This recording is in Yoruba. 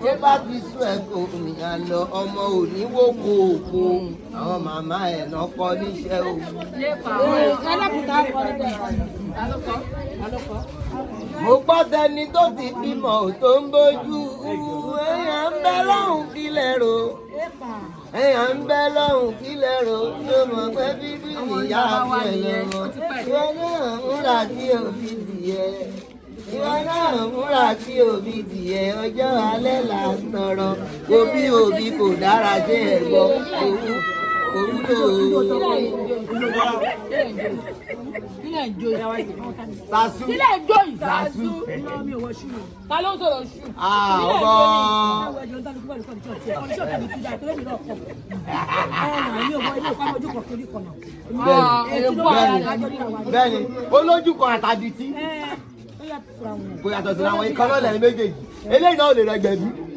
Ṣé bá ti sún ẹ̀kọ́ òmìnira lọ ọmọ òní wò kó òkú àwọn màmá ẹ̀ náà kọ́ níṣẹ́ o. Mo gbọ́ tẹni tó ti bímọ tó ń bójú èèyàn ń bẹ lọ́hùn kílẹ̀ ro èèyàn ń bẹ lọ́hùn kílẹ̀ ro yóò mọ̀ pé bíbí ìyá àti ẹ̀ lọ́wọ́ ìwọ náà múra tí òbí tìyẹ ìwọ náà múra tí òbí tìyẹ ọjọ́ alẹ́ là ń tọrọ òbí kò dára jẹ́ ẹ̀gbọ́ Sasu. Kílẹ̀ ń jó yìí. Sasu. Ta ló ń sọ̀rọ̀ ṣù? Ọgbọ́. Bẹ́ẹ̀ni, olójú kan àtàdìtì. Kò yàtọ̀ sí àwọn ikọ̀ náà lẹ́yìn méjèèjì. Eléyìí náà ò lè rẹ̀ gbẹ̀bí.